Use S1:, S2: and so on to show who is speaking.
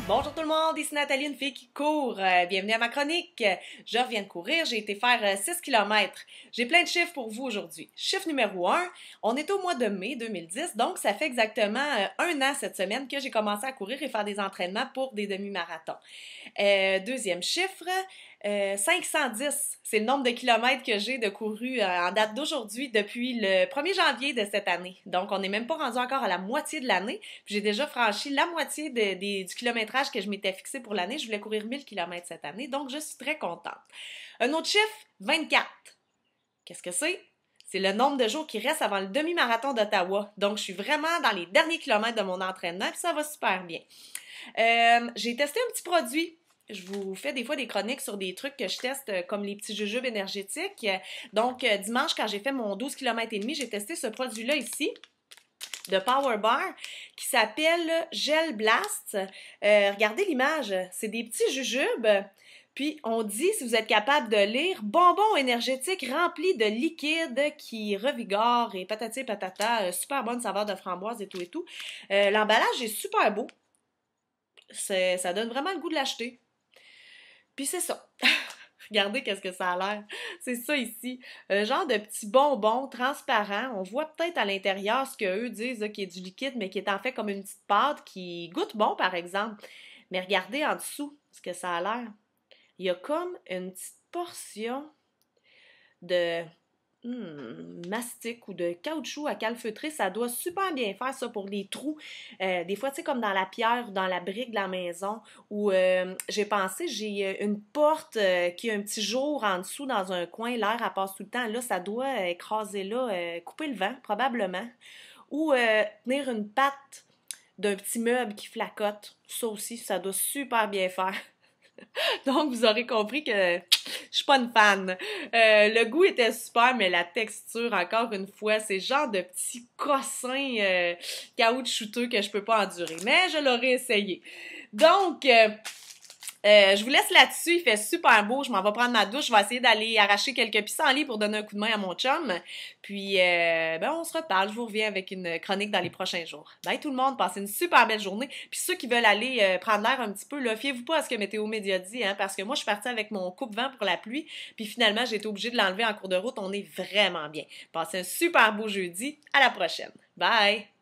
S1: Bonjour tout le monde, ici Nathalie, une fille qui court. Bienvenue à ma chronique. Je reviens de courir, j'ai été faire 6 km. J'ai plein de chiffres pour vous aujourd'hui. Chiffre numéro 1, on est au mois de mai 2010, donc ça fait exactement un an cette semaine que j'ai commencé à courir et faire des entraînements pour des demi-marathons. Deuxième chiffre, 510, c'est le nombre de kilomètres que j'ai de couru en date d'aujourd'hui depuis le 1er janvier de cette année. Donc, on n'est même pas rendu encore à la moitié de l'année. Puis j'ai déjà franchi la moitié du kilométrage que je m'étais fixé pour l'année. Je voulais courir 1000 km cette année, donc je suis très contente. Un autre chiffre, 24. Qu'est-ce que c'est? C'est le nombre de jours qui reste avant le demi-marathon d'Ottawa. Donc, je suis vraiment dans les derniers kilomètres de mon entraînement, puis ça va super bien. J'ai testé un petit produit. Je vous fais des fois des chroniques sur des trucs que je teste comme les petits jujubes énergétiques. Donc, dimanche, quand j'ai fait mon 12 km et demi, j'ai testé ce produit-là ici de Power Bar qui s'appelle Gel Blast. Regardez l'image, c'est des petits jujubes. Puis, on dit, si vous êtes capable de lire, bonbons énergétiques remplis de liquide qui revigorent et patati patata, super bonne saveur de framboise et tout et tout. L'emballage est super beau. Ça donne vraiment le goût de l'acheter. Puis c'est ça. Regardez qu'est-ce que ça a l'air. C'est ça ici. Un genre de petit bonbon transparent. On voit peut-être à l'intérieur ce qu'eux disent là, qui est du liquide, mais qui est en fait comme une petite pâte qui goûte bon, par exemple. Mais regardez en dessous ce que ça a l'air. Il y a comme une petite portion de mastic ou de caoutchouc à calfeutrer. Ça doit super bien faire ça pour les trous. Des fois, tu sais, comme dans la pierre ou dans la brique de la maison, où j'ai pensé, j'ai une porte qui a un petit jour en dessous dans un coin, l'air, elle passe tout le temps. Là, ça doit écraser là, couper le vent, probablement. Ou tenir une patte d'un petit meuble qui flacote. Ça aussi, ça doit super bien faire. Donc, vous aurez compris que je suis pas une fan. Le goût était super, mais la texture, encore une fois, c'est genre de petits cossins caoutchouteux que je peux pas endurer. Mais je l'aurais essayé. Donc, je vous laisse là-dessus. Il fait super beau. Je m'en vais prendre ma douche. Je vais essayer d'aller arracher quelques pissenlits pour donner un coup de main à mon chum. Puis, on se reparle. Je vous reviens avec une chronique dans les prochains jours. Bye tout le monde. Passez une super belle journée. Puis ceux qui veulent aller prendre l'air un petit peu, là, fiez-vous pas à ce que Météo Média dit, hein, parce que moi, je suis partie avec mon coupe-vent pour la pluie. Puis finalement, j'ai été obligée de l'enlever en cours de route. On est vraiment bien. Passez un super beau jeudi. À la prochaine. Bye!